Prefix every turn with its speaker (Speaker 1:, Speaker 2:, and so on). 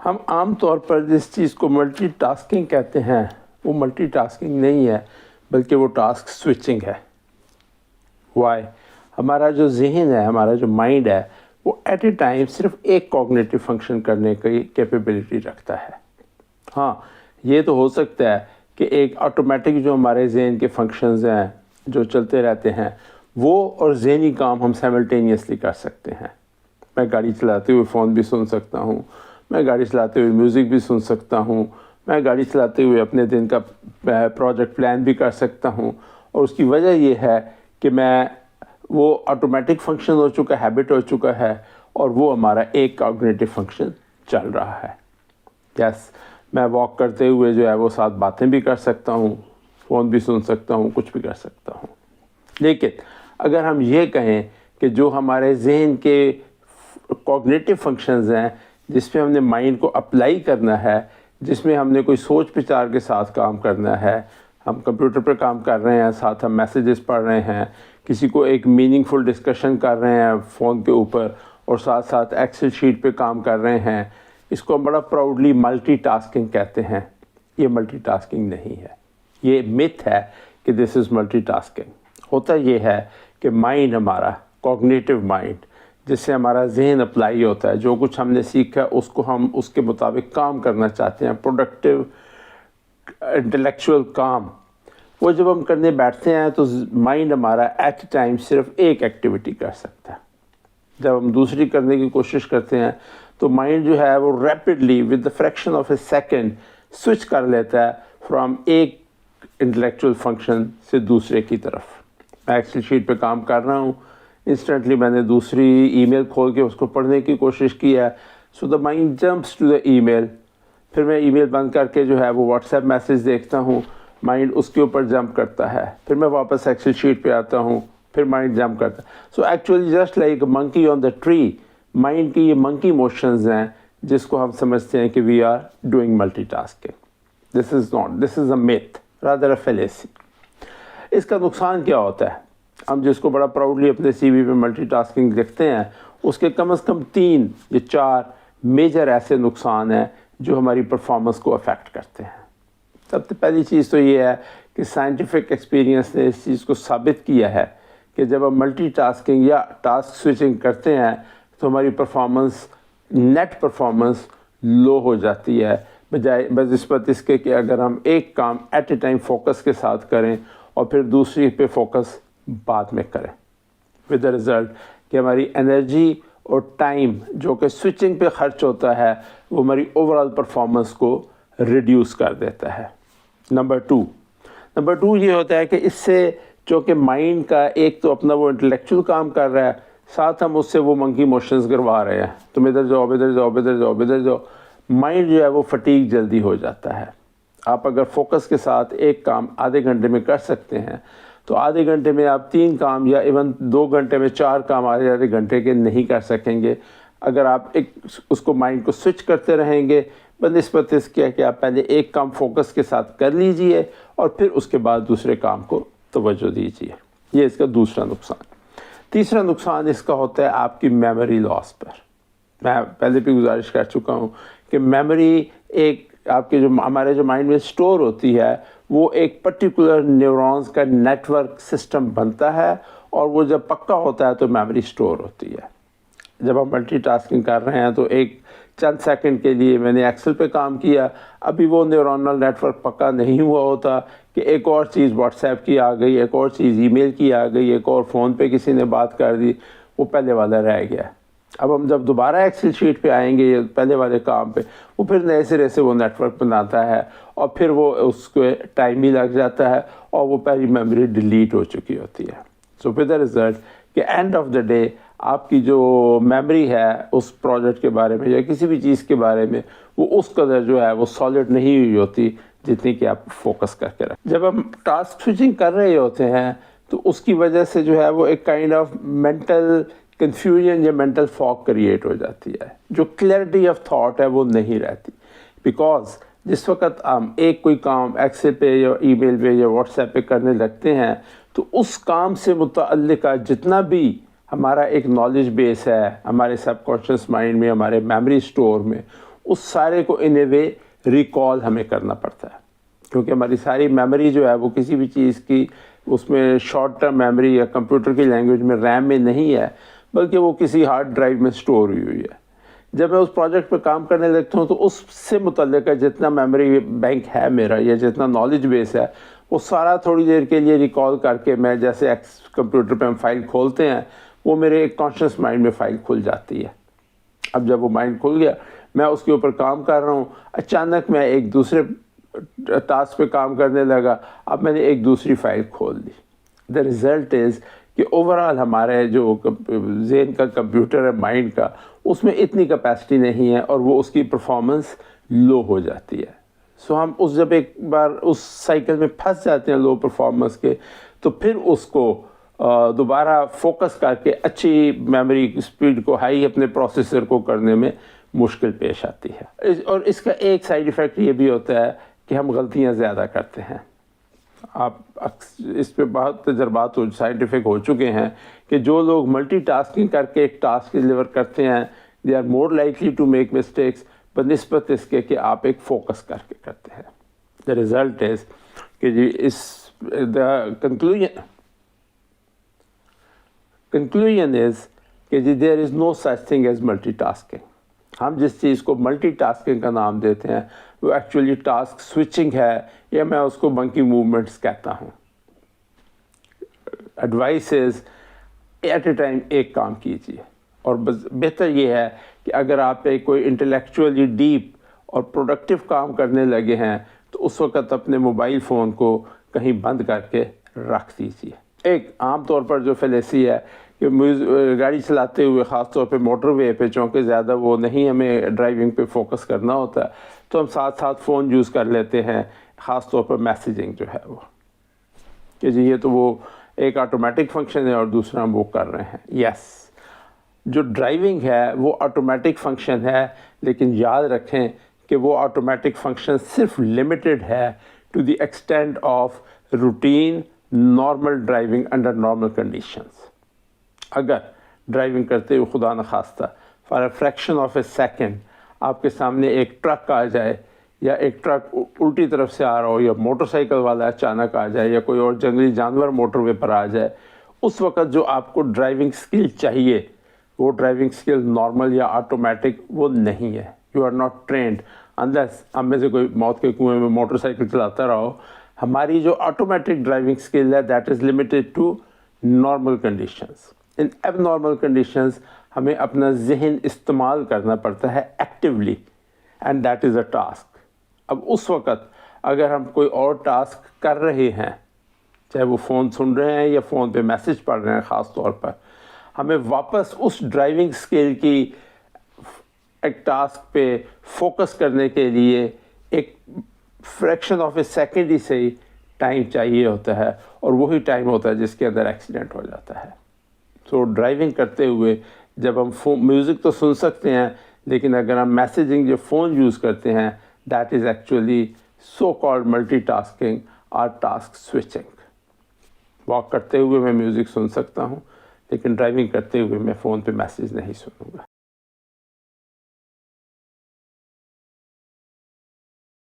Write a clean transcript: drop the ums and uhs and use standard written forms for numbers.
Speaker 1: ہم عام طور پر جس چیز کو ملٹی ٹاسکنگ کہتے ہیں وہ ملٹی ٹاسکنگ نہیں ہے بلکہ وہ ٹاسک سوئچنگ ہے. وائی؟ ہمارا جو ذہن ہے، ہمارا جو مائنڈ ہے، وہ ایٹ اے ٹائم صرف ایک کوگنیٹو فنکشن کرنے کی کیپیبلٹی رکھتا ہے. ہاں، یہ تو ہو سکتا ہے کہ ایک آٹومیٹک جو ہمارے ذہن کے فنکشنز ہیں جو چلتے رہتے ہیں وہ اور ذہنی کام ہم سائملٹینیسلی کر سکتے ہیں. میں گاڑی چلاتے ہوئے فون بھی سن سکتا ہوں، میں گاڑی چلاتے ہوئے میوزک بھی سن سکتا ہوں، میں گاڑی چلاتے ہوئے اپنے دن کا پروجیکٹ پلان بھی کر سکتا ہوں. اور اس کی وجہ یہ ہے کہ میں وہ آٹومیٹک فنکشن ہو چکا، ہیبٹ ہو چکا ہے، اور وہ ہمارا ایک کوگنیٹو فنکشن چل رہا ہے. یس، میں واک کرتے ہوئے جو ہے وہ ساتھ باتیں بھی کر سکتا ہوں، فون بھی سن سکتا ہوں، کچھ بھی کر سکتا ہوں. لیکن اگر ہم یہ کہیں کہ جو ہمارے ذہن کے کوگنیٹو فنکشنز ہیں جس میں ہم نے مائنڈ کو اپلائی کرنا ہے، جس میں ہم نے کوئی سوچ بچار کے ساتھ کام کرنا ہے، ہم کمپیوٹر پہ کام کر رہے ہیں، ساتھ ہم میسیجز پڑھ رہے ہیں، کسی کو ایک میننگ فل ڈسکشن کر رہے ہیں فون کے اوپر، اور ساتھ ساتھ ایکسل شیٹ پہ کام کر رہے ہیں، اس کو ہم بڑا پراؤڈلی ملٹی ٹاسکنگ کہتے ہیں. یہ ملٹی ٹاسکنگ نہیں ہے، یہ متھ ہے کہ دس از ملٹی ٹاسکنگ. ہوتا یہ ہے کہ مائنڈ ہمارا کوگنیٹو مائنڈ جس سے ہمارا ذہن اپلائی ہوتا ہے، جو کچھ ہم نے سیکھا ہے اس کو ہم اس کے مطابق کام کرنا چاہتے ہیں، پروڈکٹیو انٹلیکچوئل کام، وہ جب ہم کرنے بیٹھتے ہیں تو مائنڈ ہمارا ایٹ اے ٹائم صرف ایک ایکٹیویٹی کر سکتا ہے. جب ہم دوسری کرنے کی کوشش کرتے ہیں تو مائنڈ جو ہے وہ rapidly with the fraction of a second switch کر لیتا ہے فرام ایک انٹلیکچوئل فنکشن سے دوسرے کی طرف. میں ایکسل شیٹ پہ کام کر رہا ہوں، انسٹنٹلی میں نے دوسری ای میل کھول کے اس کو پڑھنے کی کوشش کی ہے، so the mind jumps to the email. پھر میں ای میل بند کر کے جو ہے وہ واٹس ایپ میسیج دیکھتا ہوں، مائنڈ اس کے اوپر جمپ کرتا ہے. پھر میں واپس ایکسل شیٹ پہ آتا ہوں، پھر مائنڈ جمپ کرتا ہے. So actually just like monkey on the tree, mind کی یہ منکی موشنز ہیں جس کو ہم سمجھتے ہیں کہ we are doing multitasking. This is not, this is a myth rather a fallacy. اس کا نقصان کیا ہوتا ہے؟ ہم جس کو بڑا پراؤڈلی اپنے سی وی پہ ملٹی ٹاسکنگ لکھتے ہیں، اس کے کم از کم 3 یا 4 میجر ایسے نقصان ہیں جو ہماری پرفارمنس کو افیکٹ کرتے ہیں. سب سے پہلی چیز تو یہ ہے کہ سائنٹیفک ایکسپیرینس نے اس چیز کو ثابت کیا ہے کہ جب ہم ملٹی ٹاسکنگ یا ٹاسک سوئچنگ کرتے ہیں تو ہماری پرفارمنس، نیٹ پرفارمنس لو ہو جاتی ہے، بجائے بنسبت اس کے کہ اگر ہم ایک کام ایٹ اے ٹائم فوکس کے ساتھ کریں اور پھر دوسری پہ فوکس بعد میں کریں. ود دا رزلٹ کہ ہماری انرجی اور ٹائم جو کہ سوئچنگ پہ خرچ ہوتا ہے وہ ہماری اوور آل پرفارمنس کو ریڈیوس کر دیتا ہے. نمبر 2 یہ ہوتا ہے کہ اس سے جو کہ مائنڈ کا ایک تو اپنا وہ انٹلیکچوئل کام کر رہا ہے، ساتھ ہم اس سے وہ منکی موشنز کروا رہے ہیں، تم ادھر جاؤ ادھر جاؤ ادھر جاؤ ادھر جاؤ. مائنڈ جو ہے وہ فٹیگ جلدی ہو جاتا ہے. آپ اگر فوکس کے ساتھ ایک کام آدھے گھنٹے میں کر سکتے ہیں تو آدھے گھنٹے میں آپ 3 کام یا ایون 2 گھنٹے میں 4 کام آدھے گھنٹے کے نہیں کر سکیں گے اگر آپ اس کو مائنڈ کو سوئچ کرتے رہیں گے، بنسبت اس کے کہ آپ پہلے ایک کام فوکس کے ساتھ کر لیجئے اور پھر اس کے بعد دوسرے کام کو توجہ دیجئے. یہ اس کا دوسرا نقصان. تیسرا نقصان اس کا ہوتا ہے آپ کی میموری لاس پر. میں پہلے بھی گزارش کر چکا ہوں کہ میموری ایک آپ کے جو ہمارے جو مائنڈ میں سٹور ہوتی ہے وہ ایک پرٹیکولر نیورونز کا نیٹ ورک سسٹم بنتا ہے، اور وہ جب پکا ہوتا ہے تو میموری سٹور ہوتی ہے. جب ہم ملٹی ٹاسکنگ کر رہے ہیں تو ایک چند سیکنڈ کے لیے میں نے ایکسل پہ کام کیا، ابھی وہ نیورونل نیٹ ورک پکا نہیں ہوا ہوتا کہ ایک اور چیز واٹس ایپ کی آ گئی، ایک اور چیز ای میل کی آ گئی، ایک اور فون پہ کسی نے بات کر دی، وہ پہلے والا رہ گیا. اب ہم جب دوبارہ ایکسل شیٹ پہ آئیں گے پہلے والے کام پہ، وہ پھر نئے سرے سے وہ نیٹ ورک بناتا ہے، اور پھر وہ اس کو ٹائم بھی لگ جاتا ہے اور وہ پہلی میموری ڈیلیٹ ہو چکی ہوتی ہے. سو ود دا رزلٹ کہ اینڈ آف دا ڈے آپ کی جو میموری ہے اس پروجیکٹ کے بارے میں یا کسی بھی چیز کے بارے میں وہ اس قدر جو ہے وہ سالڈ نہیں ہوئی ہوتی جتنی کہ آپ فوکس کر کے رکھیں. جب ہم ٹاسک سوئچنگ کر رہے ہوتے ہیں تو اس کی وجہ سے جو ہے وہ ایک کائنڈ آف مینٹل کنفیوژن یا مینٹل فاگ کریٹ ہو جاتی ہے، جو کلیئرٹی آف تھاٹ ہے وہ نہیں رہتی. بیکاز جس وقت ہم ایک کوئی کام ایکسل پہ یا ای میل پہ یا واٹس ایپ پہ کرنے لگتے ہیں تو اس کام سے متعلقہ جتنا بھی ہمارا ایک نالج بیس ہے ہمارے سب کانشیس مائنڈ میں، ہمارے میموری سٹور میں، اس سارے کو ان اے وے ریکال ہمیں کرنا پڑتا ہے، کیونکہ ہماری ساری میموری جو ہے وہ کسی بھی چیز کی اس میں شارٹ ٹرم میموری یا کمپیوٹر کی لینگویج میں ریم میں نہیں ہے، بلکہ وہ کسی ہارڈ ڈرائیو میں سٹور ہوئی ہے۔ جب میں اس پروجیکٹ پہ کام کرنے لگتا ہوں تو اس سے متعلقہ جتنا میموری بینک ہے میرا یا جتنا نالج بیس ہے وہ سارا تھوڑی دیر کے لیے ریکال کر کے میں جیسے کمپیوٹر پہ ہم فائل کھولتے ہیں وہ میرے ایک کانشیس مائنڈ میں فائل کھل جاتی ہے۔ اب جب وہ مائنڈ کھل گیا میں اس کے اوپر کام کر رہا ہوں، اچانک میں ایک دوسرے ٹاسک پہ کام کرنے لگا، اب میں نے ایک دوسری فائل کھول دی۔ دا ریزلٹ از کہ اوورآل ہمارے جو ذہن کا کمپیوٹر ہے مائنڈ کا اس میں اتنی کیپیسٹی نہیں ہے اور وہ اس کی پرفارمنس لو ہو جاتی ہے۔ سو ہم جب ایک بار اس سائیکل میں پھنس جاتے ہیں لو پرفارمنس کے تو پھر اس کو دوبارہ فوکس کر کے اچھی میموری اسپیڈ کو ہائی اپنے پروسیسر کو کرنے میں مشکل پیش آتی ہے۔ اور اس کا ایک سائیڈ ایفیکٹ یہ بھی ہوتا ہے کہ ہم غلطیاں زیادہ کرتے ہیں۔ آپ اس پہ بہت تجربات سائنٹیفک ہو چکے ہیں کہ جو لوگ ملٹی ٹاسکنگ کر کے ایک ٹاسک ڈلیور کرتے ہیں they are more likely to make mistakes بنسبت اس کے کہ آپ ایک فوکس کر کے کرتے ہیں۔ دا ریزلٹ از کہ جی اس دا کنکلوژن از کہ جی there is no such thing is multitasking. ہم جس چیز کو ملٹی ٹاسکنگ کا نام دیتے ہیں وہ ایکچولی ٹاسک سوئچنگ ہے، یا میں اس کو منکی موومنٹس کہتا ہوں۔ Advice is at a time ایک کام کیجیے، اور بہتر یہ ہے کہ اگر آپ ایک کوئی انٹلیکچولی ڈیپ اور پروڈکٹیو کام کرنے لگے ہیں تو اس وقت اپنے موبائل فون کو کہیں بند کر کے رکھ دیجیے۔ ایک عام طور پر جو فیلیسی ہے کہ گاڑی چلاتے ہوئے خاص طور پہ موٹر وے پہ، چونکہ زیادہ وہ نہیں ہمیں ڈرائیونگ پہ فوکس کرنا ہوتا ہے تو ہم ساتھ ساتھ فون یوز کر لیتے ہیں، خاص طور پر میسیجنگ جو ہے وہ کہ جی یہ تو وہ ایک آٹومیٹک فنکشن ہے اور دوسرا ہم وہ کر رہے ہیں۔ یس، جو ڈرائیونگ ہے وہ آٹومیٹک فنکشن ہے، لیکن یاد رکھیں کہ وہ آٹومیٹک فنکشن صرف لمیٹڈ ہے to the extent of routine normal driving under normal conditions. اگر ڈرائیونگ کرتے ہوئے خدا نخواستہ for a fraction of a second آپ کے سامنے ایک ٹرک آ جائے، یا ایک ٹرک الٹی طرف سے آ رہا ہو، یا موٹر سائیکل والا اچانک آ جائے، یا کوئی اور جنگلی جانور موٹر وے پر آ جائے، اس وقت جو آپ کو ڈرائیونگ سکل چاہیے وہ ڈرائیونگ سکل نارمل یا آٹومیٹک وہ نہیں ہے۔ You are not trained unless ہم میں سے کوئی موت کے کنویں میں موٹر سائیکل چلاتا رہا ہو۔ ہماری جو آٹومیٹک ڈرائیونگ سکل ہے that is limited to normal conditions. In abnormal conditions ہمیں اپنا ذہن استعمال کرنا پڑتا ہے actually, and that is a task. اب اس وقت اگر ہم کوئی اور ٹاسک کر رہے ہیں، چاہے وہ فون سن رہے ہیں یا فون پہ میسج پڑھ رہے ہیں، خاص طور پر ہمیں واپس اس ڈرائیونگ اسکل کی ایک ٹاسک پہ فوکس کرنے کے لیے ایک فریکشن آف اے سیکنڈ ہی سے ٹائم چاہیے ہوتا ہے، اور وہی ٹائم ہوتا ہے جس کے اندر ایکسیڈنٹ ہو جاتا ہے۔ تو ڈرائیونگ کرتے ہوئے جب ہم میوزک تو سن سکتے ہیں، لیکن اگر ہم میسیجنگ جو فون یوز کرتے ہیں that is actually so called multi tasking اور ٹاسک سوئچنگ۔ واک کرتے ہوئے میں میوزک سن سکتا ہوں، لیکن ڈرائیونگ کرتے ہوئے میں فون پہ میسیج نہیں سنوں گا۔